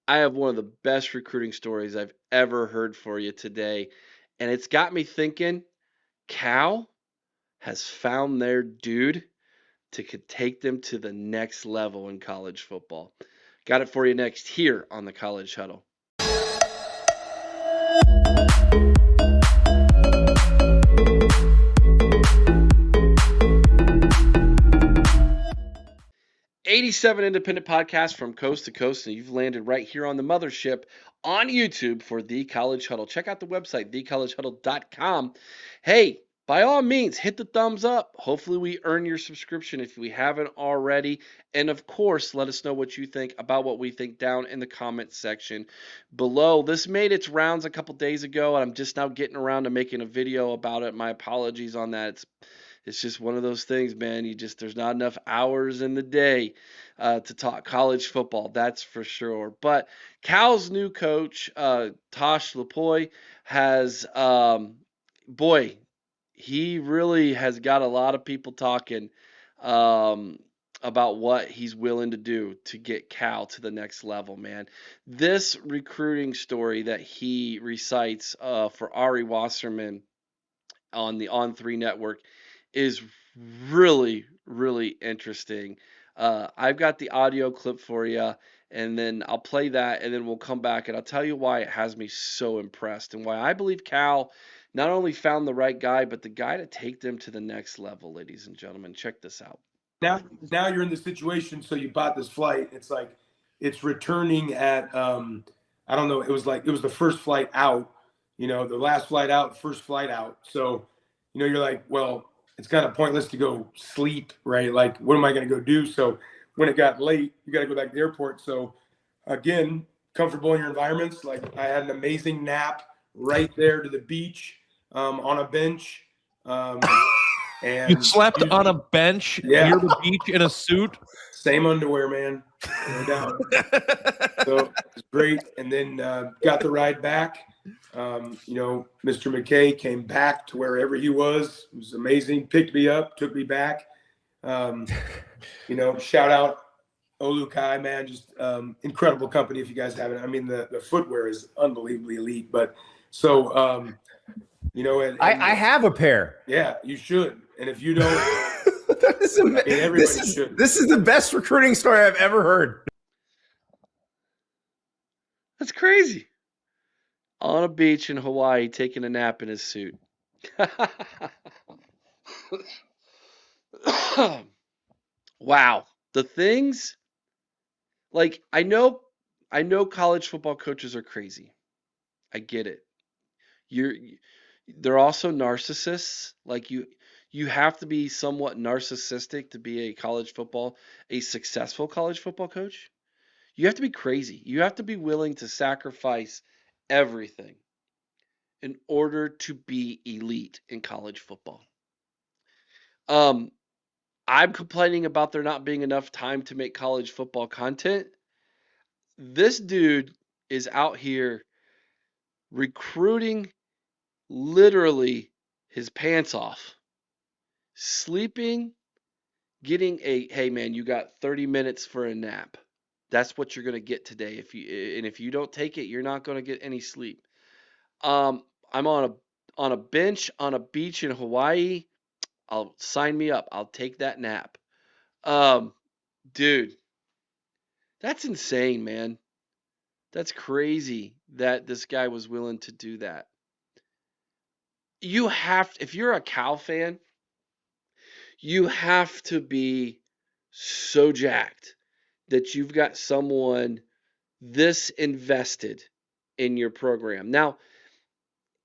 I have one of the best recruiting stories I've ever heard for you today. And it's got me thinking Cal has found their dude to take them to the next level in college football. Got it for you next here on the College Huddle. 87 independent podcasts from coast to coast, and you've landed right here on the mothership on YouTube for The College Huddle. Check out the website, thecollegehuddle.com. Hey, by all means, hit the thumbs up. Hopefully, we earn your subscription if we haven't already. And of course, let us know what you think about what we think down in the comments section below. This made its rounds a couple days ago, and I'm just now getting around to making a video about it. My apologies on that. It's just one of those things, man. There's not enough hours in the day to talk college football, that's for sure. But Cal's new coach, Tosh Lapoy, has, boy, he really has got a lot of people talking um, about what he's willing to do to get Cal to the next level, man. This recruiting story that he recites for Ari Wasserman on the On3 network is really, really interesting. I've got the audio clip for you, and then I'll play that, and then we'll come back, and I'll tell you why it has me so impressed and why I believe Cal not only found the right guy, but the guy to take them to the next level, ladies and gentlemen. Check this out. Now you're in the situation, so you bought this flight. It's like it's returning at I don't know, it was the first flight out, the last flight out, first flight out. So, you're like, well, it's kind of pointless to go sleep, right? Like, what am I going to go do? So when it got late, you got to go back to the airport. So again, comfortable in your environments. Like, I had an amazing nap right there to the beach on a bench. And you slept on a bench near the beach in a suit? Same underwear, man. No doubt. So it's great. And then got the ride back. Mr. McKay came back to wherever he was. It was amazing. Picked me up, took me back. Shout out Olukai, man. Just incredible company if you guys haven't. I mean, the footwear is unbelievably elite. But so, I have a pair. Yeah, you should. And if you don't, everybody should. This is the best recruiting story I've ever heard. That's crazy. On a beach in Hawaii, taking a nap in his suit. Wow. The things, like, I know college football coaches are crazy. I get it. They're also narcissists. Like, you have to be somewhat narcissistic to be a successful college football coach. You have to be crazy. You have to be willing to sacrifice everything in order to be elite in college football. I'm complaining about there not being enough time to make college football content. This dude is out here recruiting literally his pants off, sleeping, getting hey man, you got 30 minutes for a nap. That's what you're going to get today. If you don't take it, you're not going to get any sleep. I'm on a bench on a beach in Hawaii. I'll sign me up. I'll take that nap. Dude, that's insane, man. That's crazy that this guy was willing to do that. If you're a Cal fan, you have to be so jacked that you've got someone this invested in your program. Now,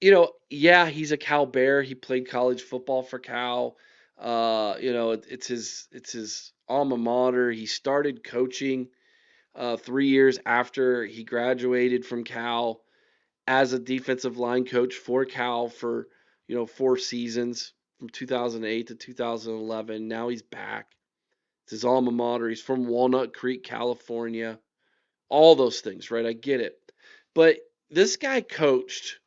he's a Cal Bear. He played college football for Cal. It's his alma mater. He started coaching 3 years after he graduated from Cal as a defensive line coach for Cal for 4 seasons from 2008 to 2011. Now he's back. It's his alma mater. He's from Walnut Creek, California. All those things, right? I get it. But this guy coached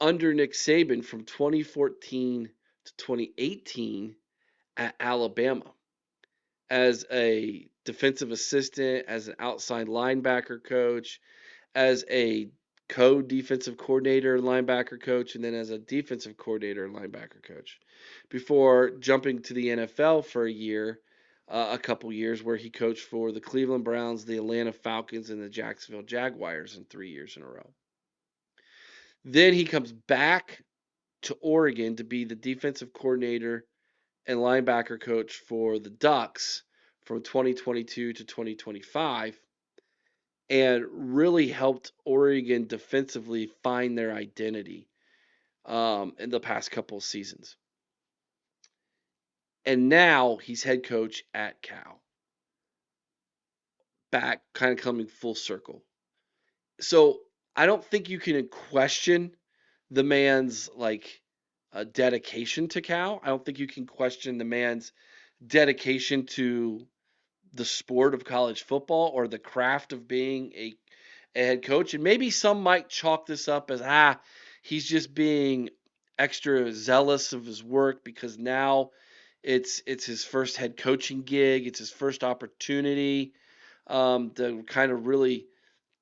under Nick Saban from 2014 to 2018 at Alabama as a defensive assistant, as an outside linebacker coach, as a co-defensive coordinator linebacker coach, and then as a defensive coordinator linebacker coach before jumping to the NFL for a couple years, where he coached for the Cleveland Browns, the Atlanta Falcons, and the Jacksonville Jaguars in 3 years in a row. Then he comes back to Oregon to be the defensive coordinator and linebacker coach for the Ducks from 2022 to 2025, and really helped Oregon defensively find their identity in the past couple of seasons. And now he's head coach at Cal. Back, kind of coming full circle. So I don't think you can question the man's dedication to Cal. I don't think you can question the man's dedication to the sport of college football or the craft of being a head coach. And maybe some might chalk this up as he's just being extra zealous of his work because now it's his first head coaching gig. It's his first opportunity to kind of really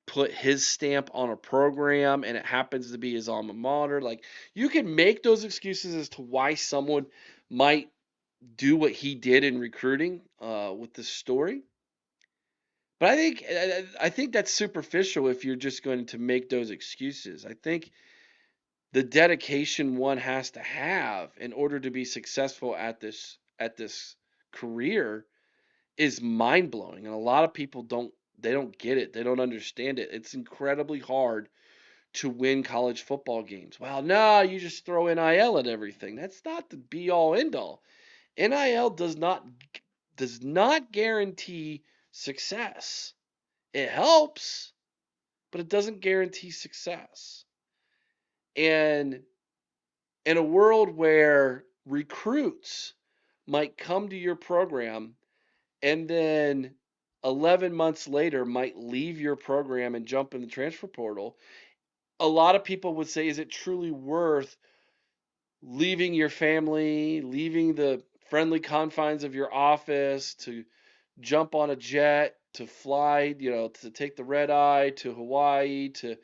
put his stamp on a program, and it happens to be his alma mater. Like, you can make those excuses as to why someone might do what he did in recruiting with this story. But I think that's superficial if you're just going to make those excuses. I think the dedication one has to have in order to be successful at this career is mind-blowing, and a lot of people don't get it. They don't understand it. It's incredibly hard to win college football games. Well, no, you just throw NIL at everything. That's not the be all end all. NIL does not guarantee success. It helps, but it doesn't guarantee success. And in a world where recruits might come to your program and then 11 months later might leave your program and jump in the transfer portal, a lot of people would say, is it truly worth leaving your family, leaving the friendly confines of your office to jump on a jet, to fly, to take the red eye to Hawaii, to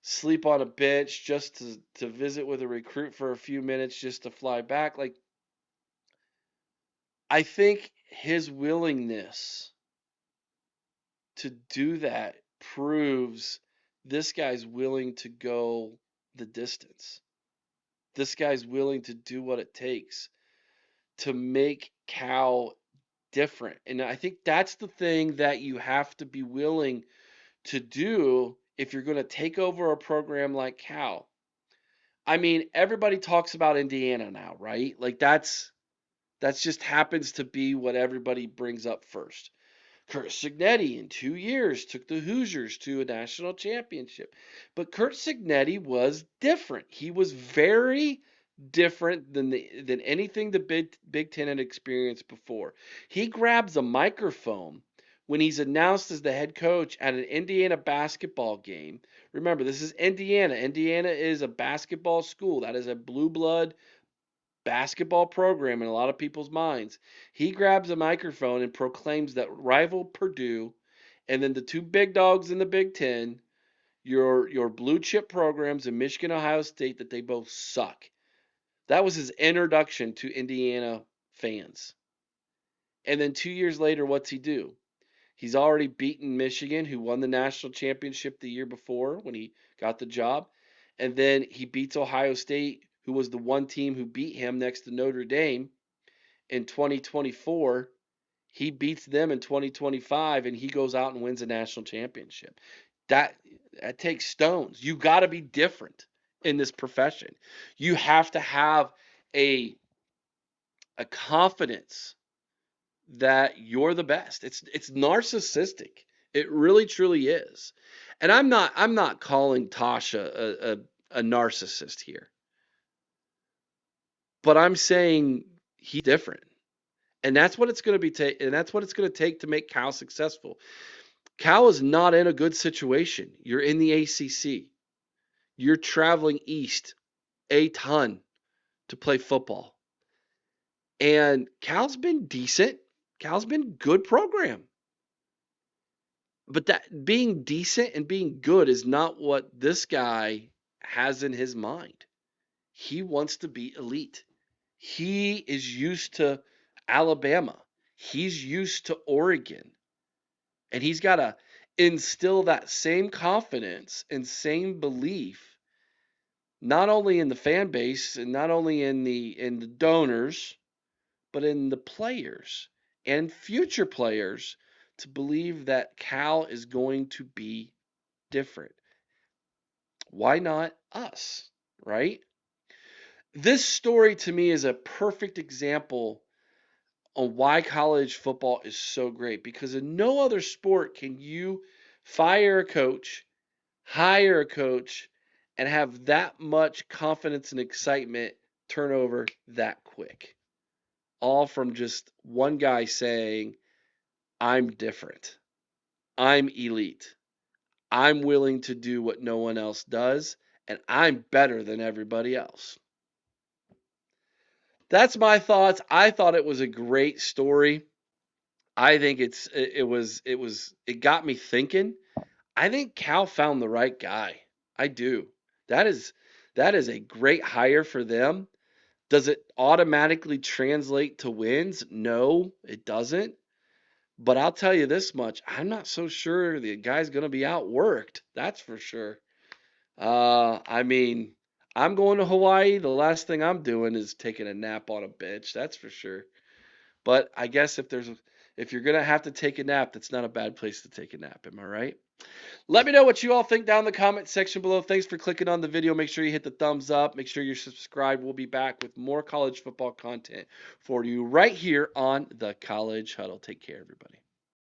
sleep on a bench just to visit with a recruit for a few minutes just to fly back? Like, I think his willingness to do that proves this guy's willing to go the distance. This guy's willing to do what it takes to make Cal different. And I think that's the thing that you have to be willing to do if you're going to take over a program like Cal. I mean, everybody talks about Indiana now, right? Like, that's just happens to be what everybody brings up first. Curt Cignetti in 2 years took the Hoosiers to a national championship. But Curt Cignetti was different. He was very different than anything the Big Ten had experienced before. He grabs a microphone when he's announced as the head coach at an Indiana basketball game. Remember, this is Indiana. Indiana is a basketball school. That is a blue blood basketball program in a lot of people's minds. He grabs a microphone and proclaims that rival Purdue and then the two big dogs in the Big Ten, your blue chip programs in Michigan, Ohio State, that they both suck. That was his introduction to Indiana fans. And then 2 years later, what's he do? He's already beaten Michigan, who won the national championship the year before when he got the job. And then he beats Ohio State, who was the one team who beat him next to Notre Dame in 2024. He beats them in 2025, and he goes out and wins a national championship. That takes stones. You got to be different in this profession. You have to have a confidence that you're the best. It's narcissistic. It really truly is. And I'm not calling Tasha a narcissist here. But I'm saying he's different. And that's what it's going to take to make Cal successful. Cal is not in a good situation. You're in the ACC. You're traveling east a ton to play football. And Cal's been decent. Cal's been a good program. But that being decent and being good is not what this guy has in his mind. He wants to be elite. He is used to Alabama. He's used to Oregon. And he's got to instill that same confidence and same belief, not only in the fan base and not only in the donors, but in the players and future players, to believe that Cal is going to be different. Why not us, right? This story to me is a perfect example on why college football is so great, because in no other sport can you fire a coach, hire a coach, and have that much confidence and excitement turn over that quick. All from just one guy saying, I'm different. I'm elite. I'm willing to do what no one else does, and I'm better than everybody else. That's my thoughts. I thought it was a great story. I think it got me thinking. I think Cal found the right guy. I do. That is a great hire for them. Does it automatically translate to wins? No, it doesn't. But I'll tell you this much, I'm not so sure the guy's going to be outworked. That's for sure. I mean, I'm going to Hawaii. The last thing I'm doing is taking a nap on a bench. That's for sure. But I guess if you're going to have to take a nap, that's not a bad place to take a nap. Am I right? Let me know what you all think down in the comment section below. Thanks for clicking on the video. Make sure you hit the thumbs up. Make sure you're subscribed. We'll be back with more college football content for you right here on the College Huddle. Take care, everybody.